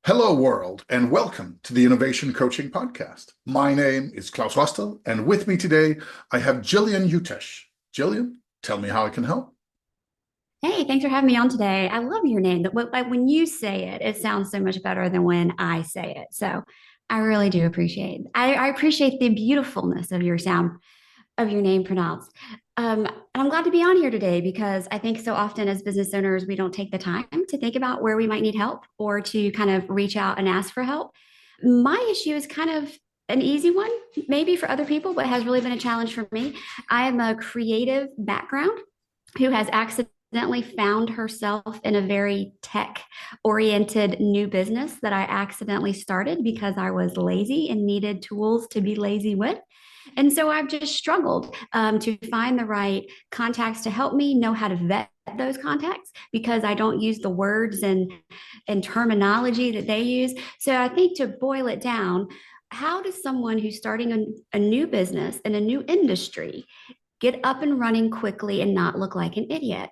Hello, world, and welcome to the Innovation Coaching Podcast. My name is Klaus Hostel, and with me today, I have Jillian Utesh. Jillian, tell me how I can help. Hey, thanks for having me on today. I love your name. Like when you say it, it sounds so much better than when I say it. So I really do appreciate. I appreciate the beautifulness of your sound of your name pronounced. And I'm glad to be on here today because I think so often as business owners, we don't take the time to think about where we might need help or to kind of reach out and ask for help. My issue is kind of an easy one, maybe for other people, but has really been a challenge for me. I am a creative background who has accidentally found herself in a very tech oriented new business that I accidentally started because I was lazy and needed tools to be lazy with. And so I've just struggled to find the right contacts to help me know how to vet those contacts because I don't use the words and terminology that they use. So I think to boil it down, how does someone who's starting a new business in a new industry get up and running quickly and not look like an idiot?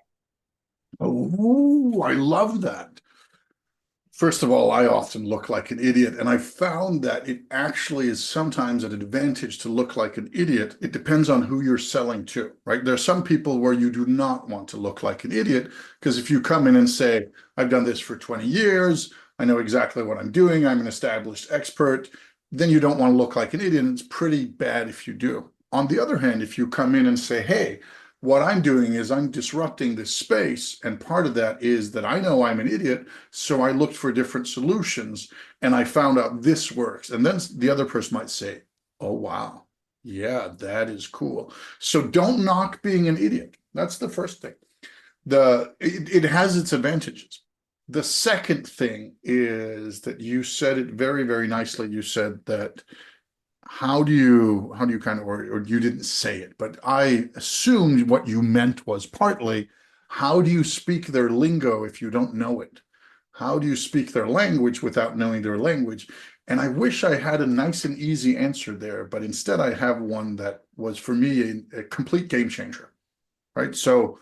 Oh, I love that. First of all, I often look like an idiot, and I found that it actually is sometimes an advantage to look like an idiot. It depends on who you're selling to, right? There are some people where you do not want to look like an idiot, because if you come in and say, I've done this for 20 years, I know exactly what I'm doing, I'm an established expert, then you don't want to look like an idiot, and it's pretty bad if you do. On the other hand, if you come in and say, hey, what I'm doing is I'm disrupting this space, and part of that is that I know I'm an idiot, so I looked for different solutions and I found out this works. And then the other person might say, oh, wow, yeah, that is cool. So don't knock being an idiot. That's the first thing. It has its advantages. The second thing is that you said it very, very nicely. You said that how do you kind of, or you didn't say it, but I assumed what you meant was partly, how do you speak their lingo if you don't know it? How do you speak their language without knowing their language? And I wish I had a nice and easy answer there, but instead I have one that was for me a complete game changer, right? So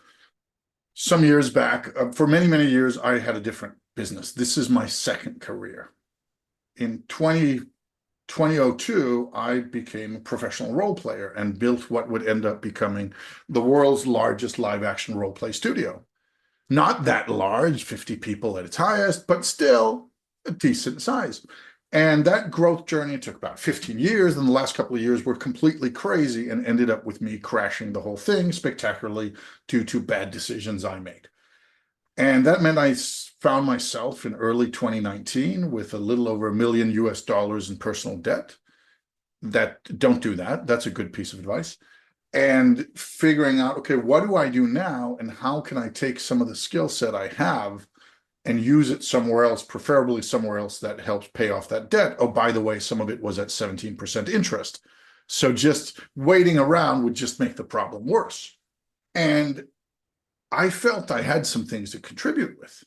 some years back, for many, many years, I had a different business. This is my second career. In 2002, I became a professional role player and built what would end up becoming the world's largest live action role play studio. Not that large, 50 people at its highest, but still a decent size. And that growth journey took about 15 years. And the last couple of years were completely crazy and ended up with me crashing the whole thing spectacularly due to bad decisions I made. And that meant I found myself in early 2019 with a little over $1 million in personal debt. That don't do that. That's a good piece of advice. And figuring out, okay, what do I do now? And how can I take some of the skill set I have and use it somewhere else, preferably somewhere else that helps pay off that debt? Oh, by the way, some of it was at 17% interest. So just waiting around would just make the problem worse. And I felt I had some things to contribute with.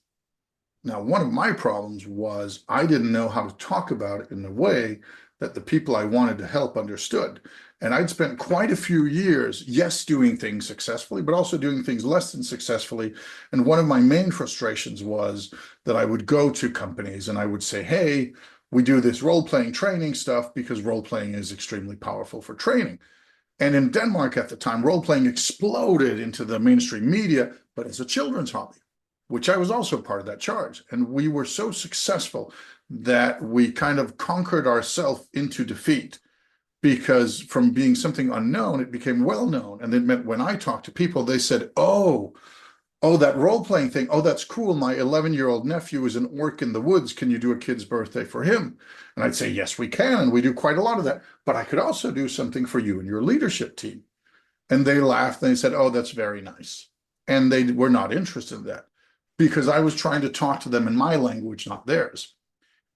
Now, one of my problems was I didn't know how to talk about it in a way that the people I wanted to help understood. And I'd spent quite a few years, yes, doing things successfully, but also doing things less than successfully. And one of my main frustrations was that I would go to companies and I would say, hey, we do this role-playing training stuff because role-playing is extremely powerful for training. And in Denmark at the time, role-playing exploded into the mainstream media, but as a children's hobby, which I was also part of that charge. And we were so successful that we kind of conquered ourselves into defeat, because from being something unknown, it became well known. And it meant when I talked to people, they said, oh, that role-playing thing, oh, that's cool. My 11-year-old nephew is an orc in the woods. Can you do a kid's birthday for him? And I'd say, yes, we can. And we do quite a lot of that. But I could also do something for you and your leadership team. And they laughed and they said, oh, that's very nice. And they were not interested in that because I was trying to talk to them in my language, not theirs.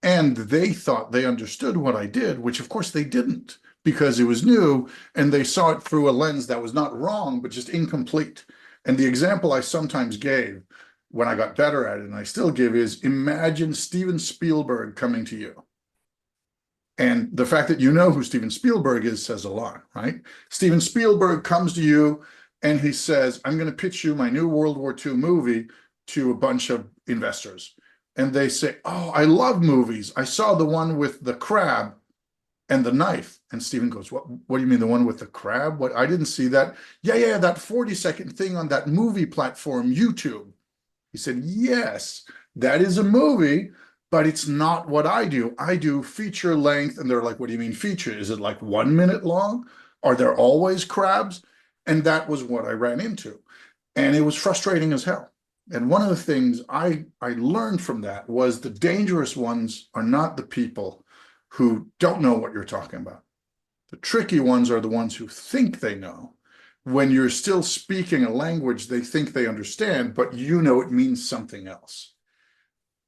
And they thought they understood what I did, which of course they didn't, because it was new and they saw it through a lens that was not wrong, but just incomplete. And the example I sometimes gave when I got better at it, and I still give, is imagine Steven Spielberg coming to you. And the fact that you know who Steven Spielberg is says a lot, right? Steven Spielberg comes to you and he says, I'm going to pitch you my new World War II movie to a bunch of investors. and they say, "Oh, I love movies. I saw the one with the crab and the knife." And Stephen goes, What do you mean, the one with the crab? What? I didn't see that. Yeah, yeah, that 40-second thing on that movie platform, YouTube. He said, "Yes, that is a movie, but it's not what I do. I do feature length." And they're like, "What do you mean feature? Is it like 1 minute long? Are there always crabs?" And that was what I ran into. And it was frustrating as hell. And one of the things I learned from that was the dangerous ones are not the people who don't know what you're talking about. The tricky ones are the ones who think they know. When you're still speaking a language they think they understand, but you know it means something else.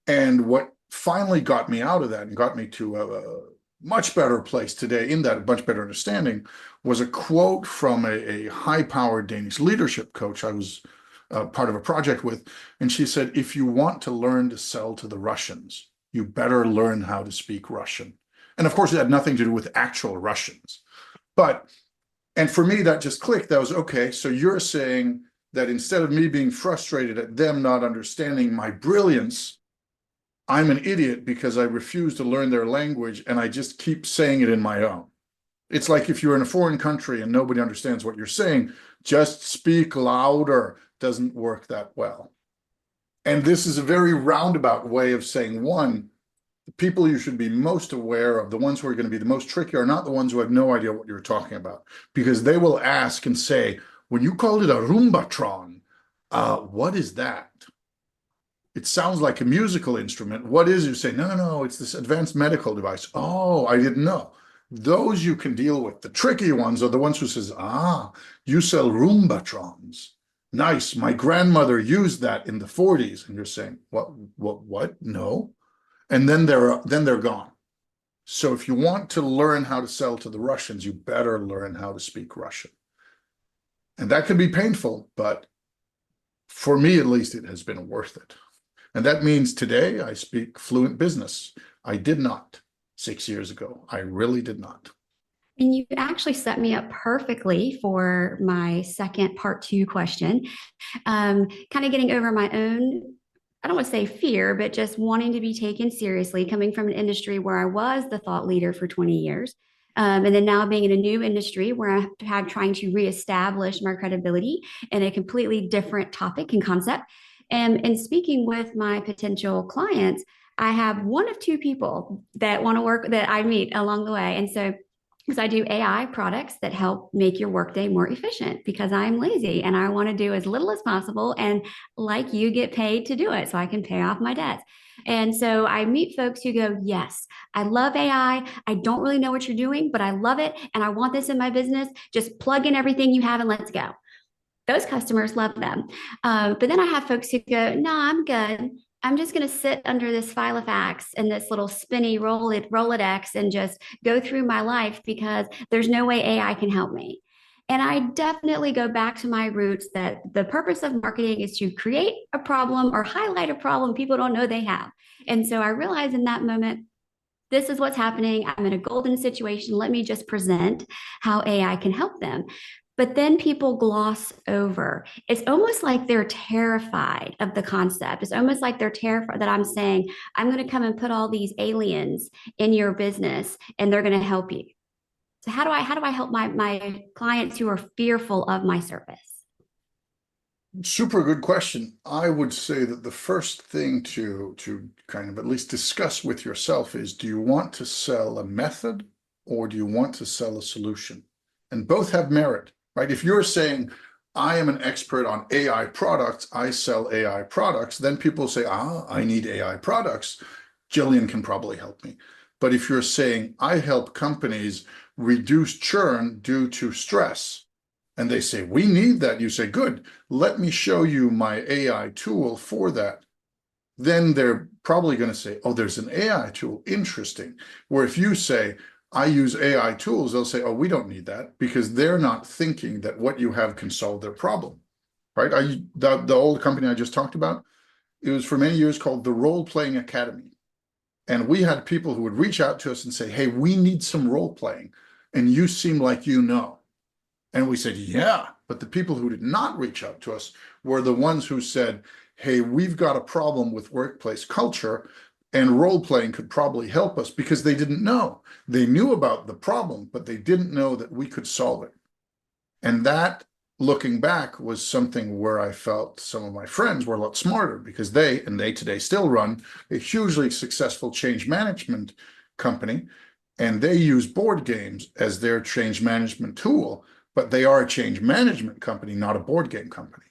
And what finally got me out of that and got me to a much better place today, in that a much better understanding, was a quote from a high-powered Danish leadership coach I was part of a project with. And she said, if you want to learn to sell to the Russians, you better learn how to speak Russian. And of course, it had nothing to do with actual Russians. But, and for me, that just clicked. That was, okay, so you're saying that instead of me being frustrated at them not understanding my brilliance, I'm an idiot because I refuse to learn their language and I just keep saying it in my own. It's like if you're in a foreign country and nobody understands what you're saying, just speak louder. Doesn't work that well. And this is a very roundabout way of saying, one, the people you should be most aware of, the ones who are going to be the most tricky, are not the ones who have no idea what you're talking about, because they will ask and say, when you called it a Roombatron, what is that? It sounds like a musical instrument. What is it? You say, no, no, no, it's this advanced medical device. Oh, I didn't know. Those you can deal with. The tricky ones are the ones who says, you sell Roombatrons. Nice. My grandmother used that in the 40s. And you're saying, what? No. And then they're gone. So if you want to learn how to sell to the Russians, you better learn how to speak Russian. And that can be painful, but for me, at least, it has been worth it. And that means today I speak fluent business. I did not 6 years ago. I really did not. And you actually set me up perfectly for my second part two question. Kind of getting over my own, I don't want to say fear, but just wanting to be taken seriously, coming from an industry where I was the thought leader for 20 years. And then now being in a new industry where I have trying to reestablish my credibility in a completely different topic and concept. And speaking with my potential clients, I have one of two people that want to work that I meet along the way. And so because I do AI products that help make your workday more efficient because I'm lazy and I want to do as little as possible and like you get paid to do it so I can pay off my debts. And so I meet folks who go, yes, I love AI. I don't really know what you're doing, but I love it. And I want this in my business. Just plug in everything you have and let's go. Those customers love them. But then I have folks who go, no, I'm good. I'm just going to sit under this file of facts and this little spinny Rolodex and just go through my life because there's no way AI can help me. And I definitely go back to my roots that the purpose of marketing is to create a problem or highlight a problem people don't know they have. And so I realized in that moment, this is what's happening. I'm in a golden situation. Let me just present how AI can help them. But then people gloss over. It's almost like they're terrified of the concept. It's almost like they're terrified that I'm saying, I'm going to come and put all these aliens in your business and they're going to help you. So how do I help my clients who are fearful of my service? Super good question. I would say that the first thing to kind of at least discuss with yourself is, do you want to sell a method or do you want to sell a solution? And both have merit, right? If you're saying, I am an expert on AI products, I sell AI products, then people say, I need AI products. Jillian can probably help me. But if you're saying, I help companies reduce churn due to stress, and they say, we need that, you say, good, let me show you my AI tool for that. Then they're probably going to say, oh, there's an AI tool, interesting. Where if you say, I use AI tools, they'll say, oh, we don't need that, because they're not thinking that what you have can solve their problem, right? The old company I just talked about, it was for many years called the Role Playing Academy. And we had people who would reach out to us and say, hey, we need some role playing, and you seem like you know. And we said, yeah, but the people who did not reach out to us were the ones who said, hey, we've got a problem with workplace culture, and role playing could probably help us, because they didn't know. They knew about the problem, but they didn't know that we could solve it. And that, looking back, was something where I felt some of my friends were a lot smarter, because they today still run a hugely successful change management company, and they use board games as their change management tool, but they are a change management company, not a board game company.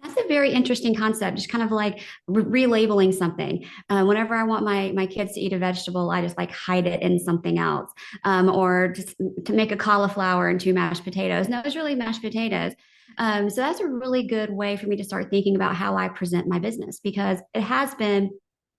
That's a very interesting concept, just kind of like relabeling something. Whenever I want my kids to eat a vegetable, I just like hide it in something else, or just to make a cauliflower into mashed potatoes. No, it's really mashed potatoes. So that's a really good way for me to start thinking about how I present my business, because it has been.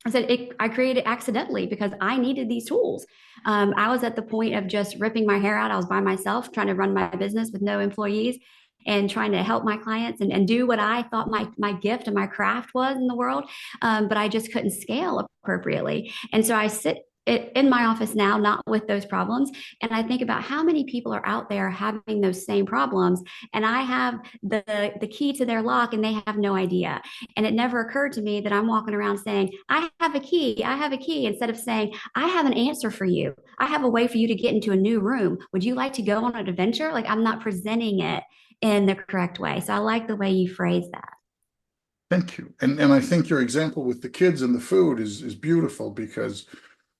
I created it accidentally because I needed these tools. I was at the point of just ripping my hair out. I was by myself trying to run my business with no employees and trying to help my clients and do what I thought my gift and my craft was in the world. But I just couldn't scale appropriately. And so I sit in my office now, not with those problems. And I think about how many people are out there having those same problems. And I have the key to their lock and they have no idea. And it never occurred to me that I'm walking around saying, I have a key, I have a key, instead of saying, I have an answer for you. I have a way for you to get into a new room. Would you like to go on an adventure? Like, I'm not presenting it in the correct way. So I like the way you phrase that. Thank you. And I think your example with the kids and the food is beautiful, because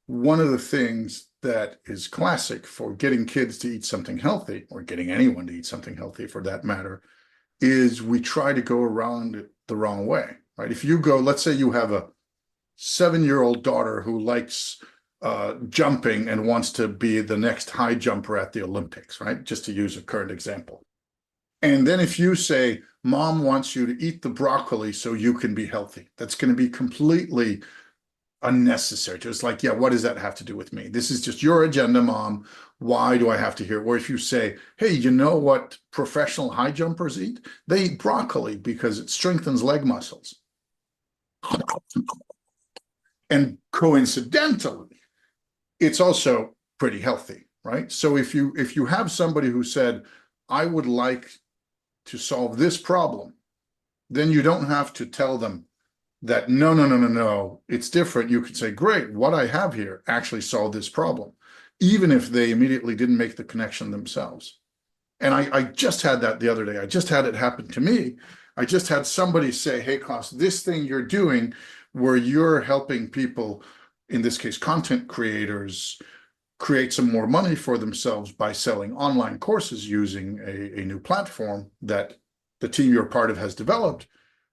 one of the things that is classic for getting kids to eat something healthy, or getting anyone to eat something healthy for that matter, is we try to go around it the wrong way, right? If you go, let's say you have a 7-year-old daughter who likes jumping and wants to be the next high jumper at the Olympics, right? Just to use a current example. And then if you say, mom wants you to eat the broccoli so you can be healthy, that's going to be completely unnecessary. Just like, yeah, what does that have to do with me? This is just your agenda, mom. Why do I have to hear? Or if you say, hey, you know what professional high jumpers eat? They eat broccoli because it strengthens leg muscles. And coincidentally, it's also pretty healthy, right? So if you have somebody who said, I would like to solve this problem, then you don't have to tell them that no, no, no, no, no, it's different. You could say, great, what I have here actually solved this problem, even if they immediately didn't make the connection themselves. And I just had that the other day. I just had it happen to me. I just had somebody say, hey, Kos, this thing you're doing where you're helping people, in this case, content creators, create some more money for themselves by selling online courses using a new platform that the team you're part of has developed.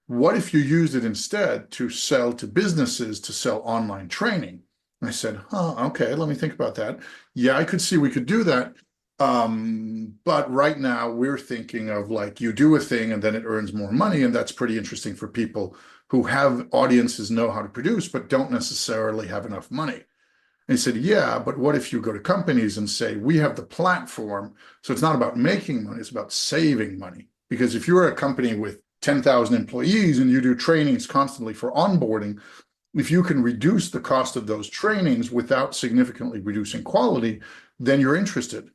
What if you used it instead to sell to businesses, to sell online training? And I said, okay, let me think about that. Yeah, I could see we could do that. But right now we're thinking of, like, you do a thing and then it earns more money. And that's pretty interesting for people who have audiences, know how to produce, but don't necessarily have enough money. And he said, yeah, but what if you go to companies and say, we have the platform, so it's not about making money, it's about saving money. Because if you're a company with 10,000 employees and you do trainings constantly for onboarding, if you can reduce the cost of those trainings without significantly reducing quality, then you're interested.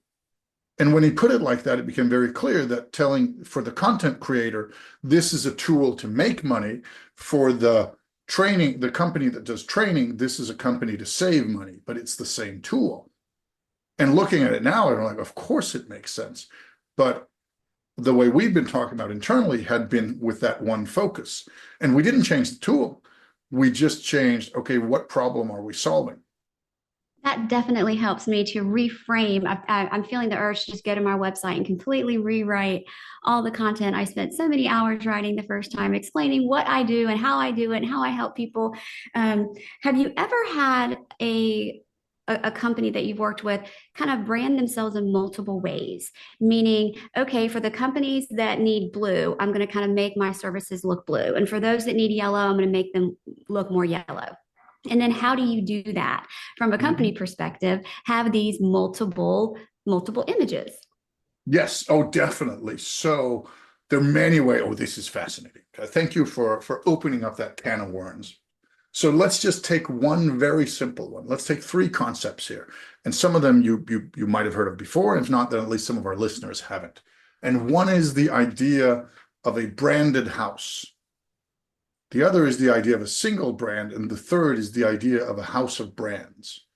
And when he put it like that, it became very clear that telling, for the content creator, this is a tool to make money. For the training, the company that does training, this is a company to save money, but it's the same tool. And looking at it now, I'm like, of course it makes sense. But the way we've been talking about internally had been with that one focus. And we didn't change the tool. We just changed, okay, what problem are we solving? That definitely helps me to reframe. I'm feeling the urge to just go to my website and completely rewrite all the content I spent so many hours writing the first time, explaining what I do and how I do it and how I help people. Have you ever had a company that you've worked with kind of brand themselves in multiple ways? Meaning, okay, for the companies that need blue, I'm going to kind of make my services look blue. And for those that need yellow, I'm going to make them look more yellow. And then how do you do that from a company perspective? Have these multiple images. Yes, oh, definitely. So there are many ways. Oh, this is fascinating. Thank you for opening up that can of worms. So let's just take one very simple one. Let's take three concepts here. And some of them you might have heard of before. If not, then at least some of our listeners haven't. And one is the idea of a branded house. The other is the idea of a single brand, and the third is the idea of a house of brands.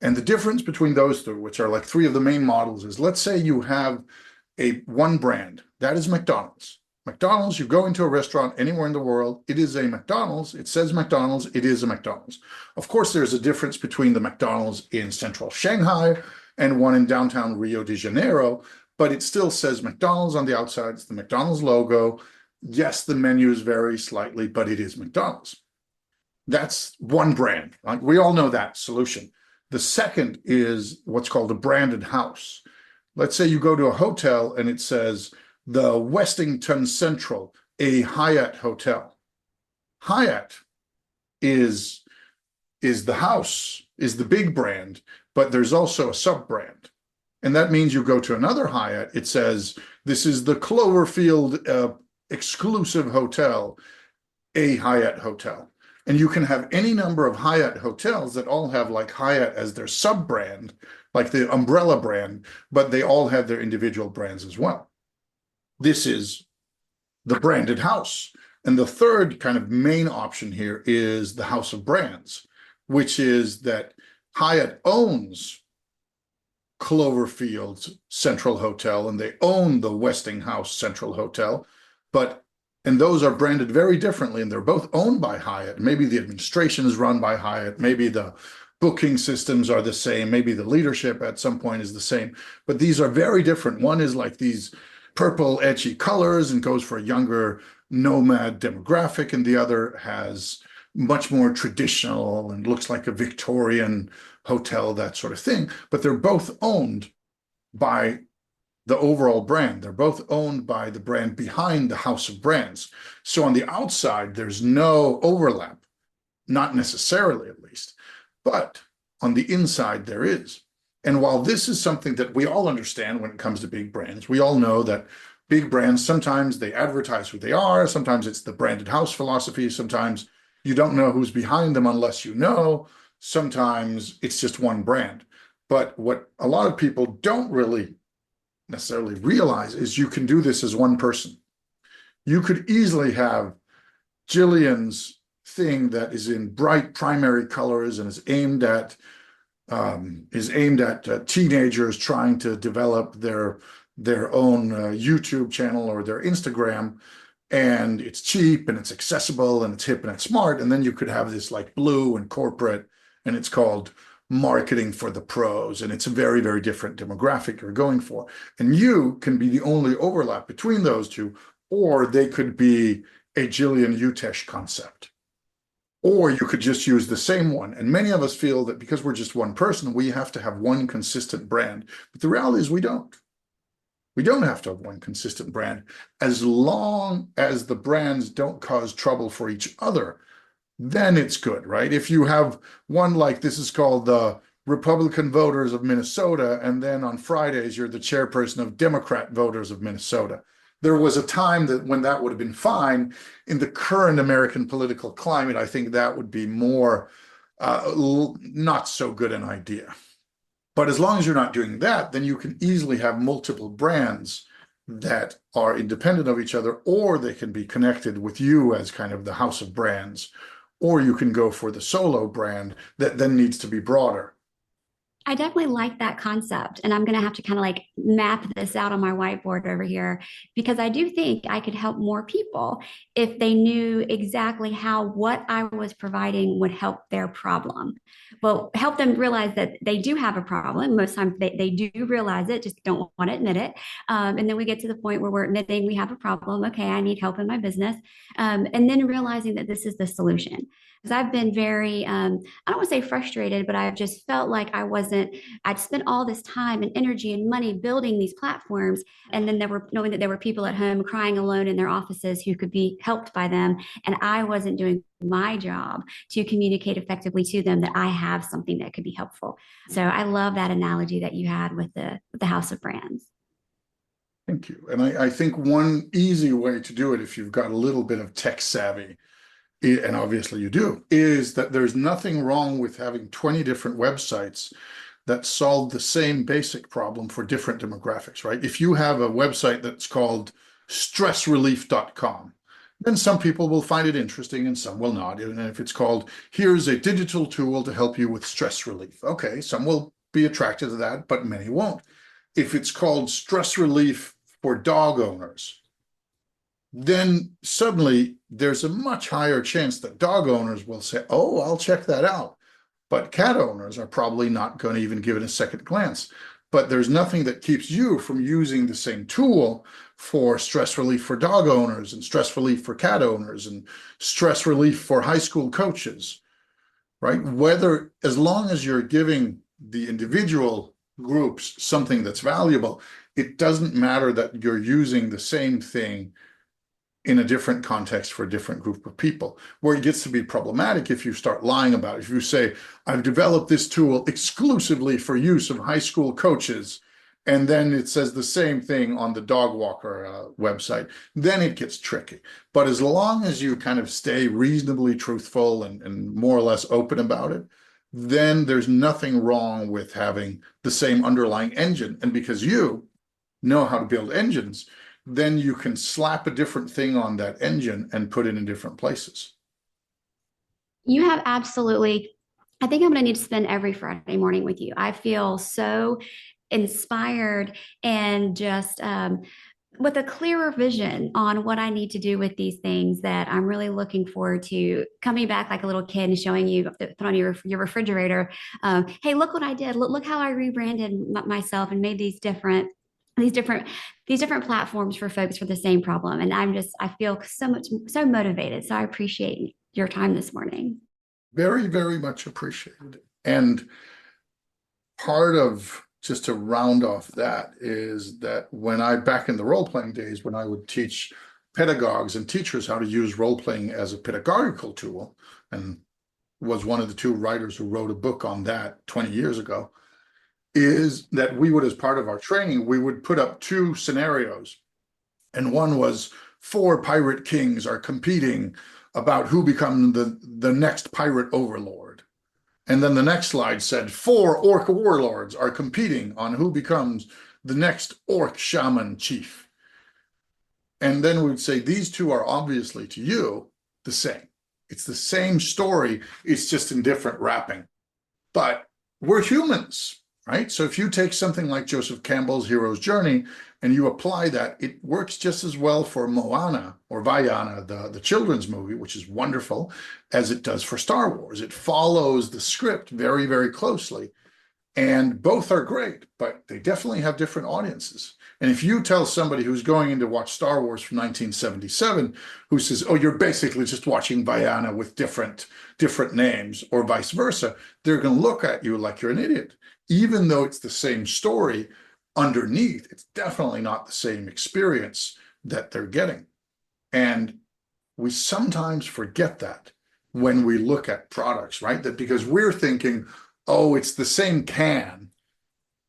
And the difference between those two, which are like three of the main models, is let's say you have a one brand, that is McDonald's. McDonald's, you go into a restaurant anywhere in the world, it is a McDonald's, it says McDonald's, it is a McDonald's. Of course, there's a difference between the McDonald's in central Shanghai and one in downtown Rio de Janeiro, but it still says McDonald's on the outside, it's the McDonald's logo. Yes, the menus vary slightly, but it is McDonald's. That's one brand. Like we all know that solution. The second is what's called a branded house. Let's say you go to a hotel and it says the Westington Central, a Hyatt hotel. Hyatt is the house, is the big brand, but there's also a sub-brand. And that means you go to another Hyatt, it says, this is the Cloverfield exclusive hotel, a Hyatt hotel. And you can have any number of Hyatt hotels that all have like Hyatt as their sub-brand, like the umbrella brand, but they all have their individual brands as well. This is the branded house. And the third kind of main option here is the house of brands, which is that Hyatt owns Cloverfield's Central Hotel and they own the Westinghouse Central Hotel, and those are branded very differently, and they're both owned by Hyatt. Maybe the administration is run by Hyatt, maybe the booking systems are the same, maybe the leadership at some point is the same, but these are very different. One is like these purple edgy colors and goes for a younger nomad demographic, and the other has much more traditional and looks like a Victorian hotel, that sort of thing. But they're both owned by the overall brand. They're both owned by the brand behind the house of brands. So on the outside, there's no overlap, not necessarily at least, but on the inside there is. And while this is something that we all understand when it comes to big brands, we all know that big brands, sometimes they advertise who they are, sometimes it's the branded house philosophy, sometimes you don't know who's behind them unless you know, sometimes it's just one brand. But what a lot of people don't really necessarily realize is you can do this as one person. You could easily have Jillian's thing that is in bright primary colors and is aimed at teenagers trying to develop their own YouTube channel or their Instagram, and it's cheap and it's accessible and it's hip and it's smart. And then you could have this like blue and corporate, and it's called marketing for the pros, and it's a very, very different demographic you're going for. And you can be the only overlap between those two, or they could be a Jillian Utesh concept. Or you could just use the same one. And many of us feel that because we're just one person, we have to have one consistent brand. But the reality is we don't. We don't have to have one consistent brand as long as the brands don't cause trouble for each other. Then it's good, right? If you have one like this is called the Republican Voters of Minnesota, and then on Fridays you're the chairperson of Democrat Voters of Minnesota. There was a time that when that would have been fine. In the current American political climate, I think that would be more not so good an idea. But as long as you're not doing that, then you can easily have multiple brands that are independent of each other, or they can be connected with you as kind of the house of brands. Or you can go for the solo brand that then needs to be broader. I definitely like that concept. And I'm going to have to kind of like map this out on my whiteboard over here because I do think I could help more people if they knew exactly how what I was providing would help their problem. Well, help them realize that they do have a problem. Most times they do realize it, just don't want to admit it. And then we get to the point where we're admitting we have a problem. Okay, I need help in my business. And then realizing that this is the solution. Because I've been very, I don't want to say frustrated, but I've just felt like I'd spent all this time and energy and money building these platforms. And then knowing that there were people at home crying alone in their offices who could be helped by them. And I wasn't doing my job to communicate effectively to them that I have something that could be helpful. So I love that analogy that you had with the House of Brands. Thank you. And I think one easy way to do it, if you've got a little bit of tech savvy, and obviously you do, is that there's nothing wrong with having 20 different websites that solve the same basic problem for different demographics, right? If you have a website that's called stressrelief.com, then some people will find it interesting and some will not. And if it's called, here's a digital tool to help you with stress relief. Okay, some will be attracted to that, but many won't. If it's called stress relief for dog owners, then suddenly there's a much higher chance that dog owners will say, oh, I'll check that out. But cat owners are probably not going to even give it a second glance. But there's nothing that keeps you from using the same tool for stress relief for dog owners and stress relief for cat owners and stress relief for high school coaches, right? Whether, as long as you're giving the individual groups something that's valuable, it doesn't matter that you're using the same thing in a different context for a different group of people. Where it gets to be problematic if you start lying about it. If you say, I've developed this tool exclusively for use of high school coaches, and then it says the same thing on the dog walker website, then it gets tricky. But as long as you kind of stay reasonably truthful and more or less open about it, then there's nothing wrong with having the same underlying engine. And because you know how to build engines, then you can slap a different thing on that engine and put it in different places. You have absolutely, I think I'm going to need to spend every Friday morning with you. I feel so inspired and just with a clearer vision on what I need to do with these things that I'm really looking forward to coming back like a little kid and showing you, put on your refrigerator. Hey, look what I did. Look how I rebranded myself and made these different these different platforms for folks for the same problem. And I feel so motivated. So I appreciate your time this morning. Very, very much appreciated. And part of, just to round off that, is that back in the role-playing days, when I would teach pedagogues and teachers how to use role-playing as a pedagogical tool, and was one of the two writers who wrote a book on that 20 years ago, is that we would, as part of our training, we would put up two scenarios. And one was 4 pirate kings are competing about who becomes the next pirate overlord. And then the next slide said 4 orc warlords are competing on who becomes the next orc shaman chief. And then we'd say these two are obviously to you the same. It's the same story, it's just in different wrapping. But we're humans, right? So if you take something like Joseph Campbell's Hero's Journey and you apply that, it works just as well for Moana or Vaiana, the children's movie, which is wonderful, as it does for Star Wars. It follows the script very, very closely. And both are great, but they definitely have different audiences. And if you tell somebody who's going in to watch Star Wars from 1977, who says, oh, you're basically just watching Vaiana with different names, or vice versa, they're going to look at you like you're an idiot. Even though it's the same story, underneath, it's definitely not the same experience that they're getting. And we sometimes forget that when we look at products, right? That because we're thinking, oh, it's the same can,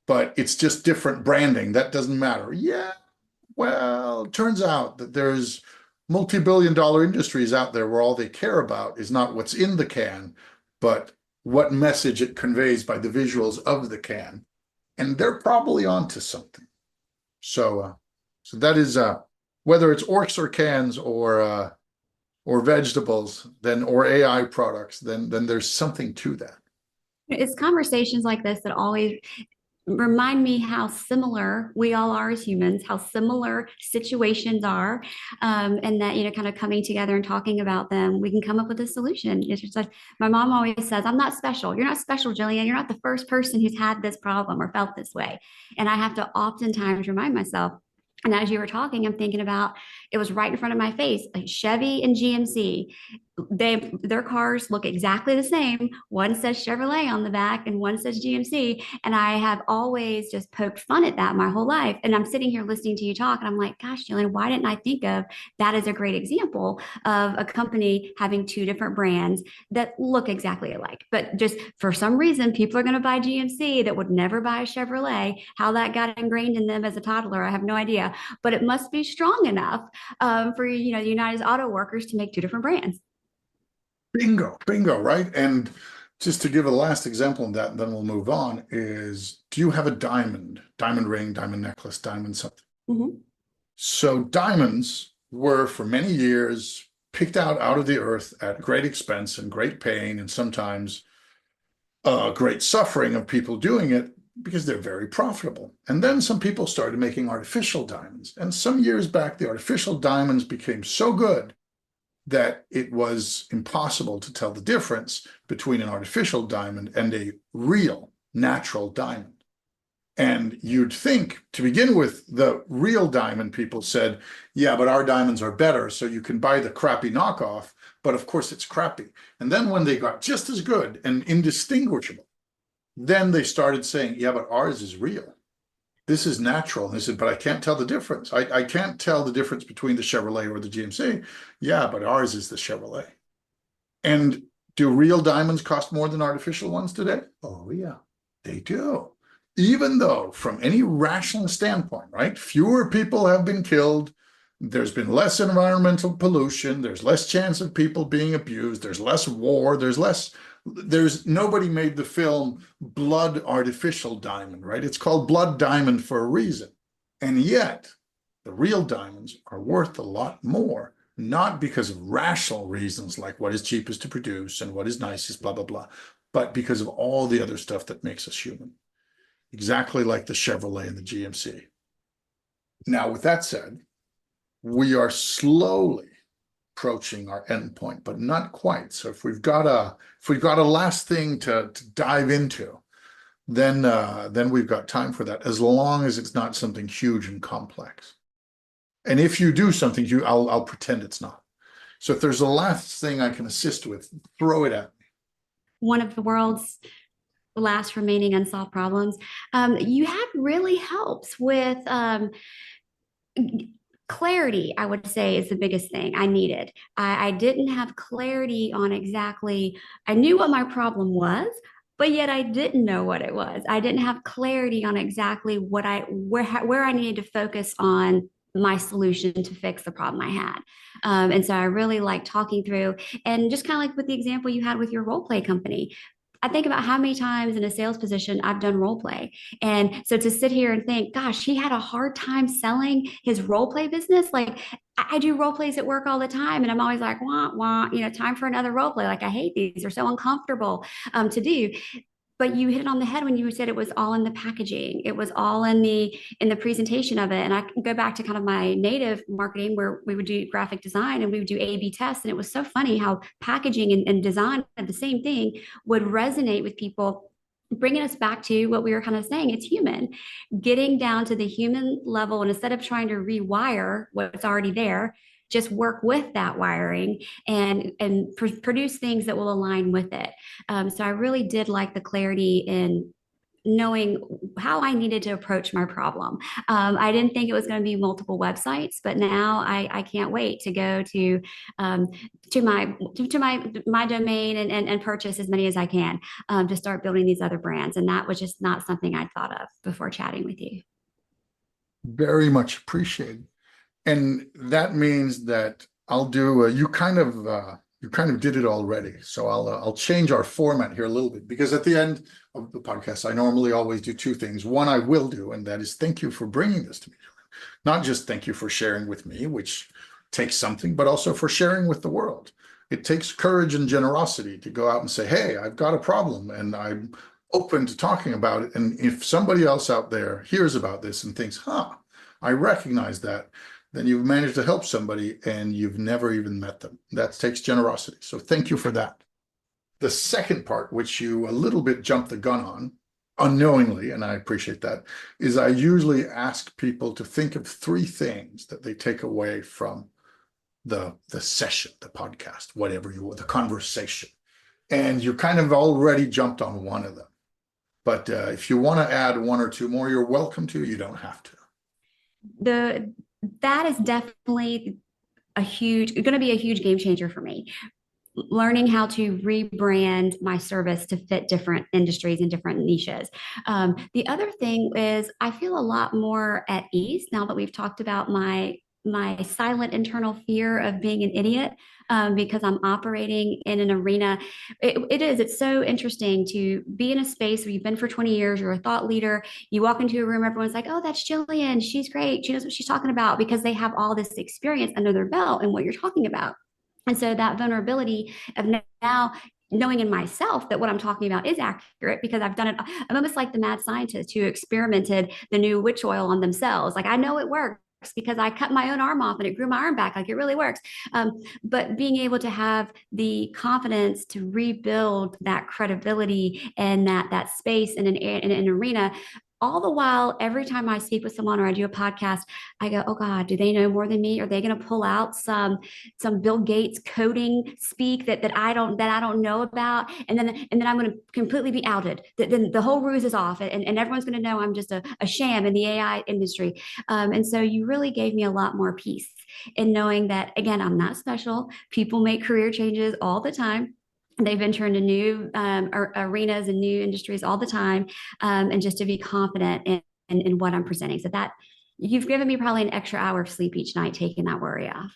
but it's just different branding. That doesn't matter. Yeah, well, it turns out that there's multi-billion-dollar industries out there where all they care about is not what's in the can, but what message it conveys by the visuals of the can. And they're probably onto something. So that is whether it's orcs or cans or vegetables, or AI products, then there's something to that. It's conversations like this that always remind me how similar we all are as humans, how similar situations are, and that, kind of coming together and talking about them, we can come up with a solution. It's just like my mom always says, I'm not special. You're not special, Jillian. You're not the first person who's had this problem or felt this way. And I have to oftentimes remind myself. And as you were talking, I'm thinking about it was right in front of my face, like Chevy and GMC. Their cars look exactly the same. One says Chevrolet on the back and one says GMC. And I have always just poked fun at that my whole life. And I'm sitting here listening to you talk, and I'm like, gosh, Jillian, why didn't I think of that as a great example of a company having two different brands that look exactly alike? But just for some reason, people are going to buy GMC that would never buy a Chevrolet. How that got ingrained in them as a toddler, I have no idea. But it must be strong enough for the United Auto Workers to make two different brands. Bingo, right? And just to give a last example of that, and then we'll move on, is do you have a diamond ring, diamond necklace, diamond something? Mm-hmm. So diamonds were for many years picked out of the earth at great expense and great pain and sometimes great suffering of people doing it because they're very profitable. And then some people started making artificial diamonds. And some years back, the artificial diamonds became so good that it was impossible to tell the difference between an artificial diamond and a real natural diamond. And you'd think, to begin with, the real diamond people said, yeah, but our diamonds are better, so you can buy the crappy knockoff. But of course, it's crappy. And then when they got just as good and indistinguishable, then they started saying, yeah, but ours is real. This is natural. And they said, but I can't tell the difference. I can't tell the difference between the Chevrolet or the GMC. Yeah, but ours is the Chevrolet. And do real diamonds cost more than artificial ones today? Oh, yeah, they do. Even though, from any rational standpoint, right, fewer people have been killed, there's been less environmental pollution, there's less chance of people being abused, there's less war, there's nobody made the film Blood Artificial Diamond, right? It's called Blood Diamond for a reason. And yet, the real diamonds are worth a lot more, not because of rational reasons like what is cheapest to produce and what is nicest, blah, blah, blah, but because of all the other stuff that makes us human. Exactly like the Chevrolet and the GMC. Now, with that said, we are slowly approaching our endpoint, but not quite. So if we've got a last thing to dive into, then we've got time for that, as long as it's not something huge and complex. And if you do something, I'll pretend it's not. So if there's a last thing I can assist with, throw it at me. One of the world's last remaining unsolved problems. You have really helps with clarity, I would say, is the biggest thing I needed. I didn't have clarity on exactly, I knew what my problem was, but yet I didn't know what it was. I didn't have clarity on exactly where I needed to focus on my solution to fix the problem I had. And so I really like talking through, and just kind of like with the example you had with your role play company. I think about how many times in a sales position I've done role play. And so to sit here and think, gosh, he had a hard time selling his role play business. Like I do role plays at work all the time. And I'm always like, wah, wah, time for another role play. Like I hate these. They're so uncomfortable to do. But you hit it on the head when you said it was all in the packaging. It was all in the presentation of it. And I can go back to kind of my native marketing where we would do graphic design and we would do A/B tests. And it was so funny how packaging and design of the same thing would resonate with people, bringing us back to what we were kind of saying. It's human, getting down to the human level. And instead of trying to rewire what's already there, just work with that wiring and produce things that will align with it. So I really did like the clarity in knowing how I needed to approach my problem. I didn't think it was going to be multiple websites, but now I can't wait to go to my domain and purchase as many as I can to start building these other brands. And that was just not something I'd thought of before chatting with you. Very much appreciated. And that means that I'll do you kind of did it already. So I'll change our format here a little bit, because at the end of the podcast, I normally always do two things. One I will do, and that is thank you for bringing this to me. Not just thank you for sharing with me, which takes something, but also for sharing with the world. It takes courage and generosity to go out and say, hey, I've got a problem and I'm open to talking about it. And if somebody else out there hears about this and thinks, I recognize that, then you've managed to help somebody and you've never even met them. That takes generosity. So thank you for that. The second part, which you a little bit jumped the gun on unknowingly, and I appreciate that, is I usually ask people to think of three things that they take away from the session, the podcast, whatever the conversation. And you kind of already jumped on one of them. But if you want to add one or two more, you're welcome to. You don't have to. That is definitely going to be a huge game changer for me. Learning how to rebrand my service to fit different industries and different niches. The other thing is I feel a lot more at ease now that we've talked about my silent internal fear of being an idiot, because I'm operating in an arena. It's so interesting to be in a space where you've been for 20 years, you're a thought leader, you walk into a room, everyone's like, oh, that's Jillian, she's great, she knows what she's talking about, because they have all this experience under their belt and what you're talking about. And so that vulnerability of now knowing in myself that what I'm talking about is accurate, because I've done it. I'm almost like the mad scientist who experimented the new witch oil on themselves. Like, I know it works because I cut my own arm off and it grew my arm back. Like, it really works. But being able to have the confidence to rebuild that credibility and that space in an arena, all the while, every time I speak with someone or I do a podcast, I go, oh God, do they know more than me? Are they going to pull out some Bill Gates coding speak that I don't know about? And then I'm going to completely be outed. Then the whole ruse is off, and everyone's going to know I'm just a sham in the AI industry. And so you really gave me a lot more peace in knowing that, again, I'm not special. People make career changes all the time. They've entered into new arenas and new industries all the time, and just to be confident in what I'm presenting. So that you've given me probably an extra hour of sleep each night, taking that worry off.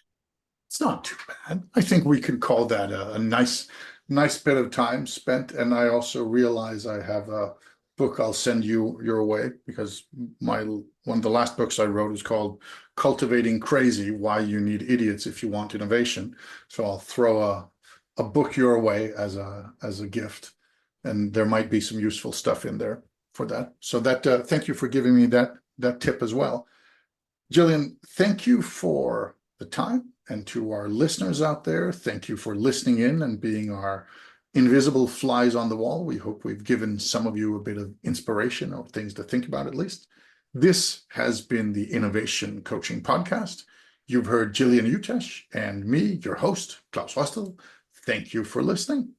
It's not too bad. I think we can call that a nice bit of time spent. And I also realize I have a book I'll send you your way, because one of the last books I wrote is called Cultivating Crazy: Why You Need Idiots If You Want Innovation. So I'll throw a book your way as a gift, and there might be some useful stuff in there for that. So that thank you for giving me that tip as well. Jillian, thank you for the time. And to our listeners out there, thank you for listening in and being our invisible flies on the wall. We hope we've given some of you a bit of inspiration or things to think about, at least. This has been the Innovation Coaching Podcast. You've heard Jillian Utesh and me, your host, Klaus Hostel. Thank you for listening.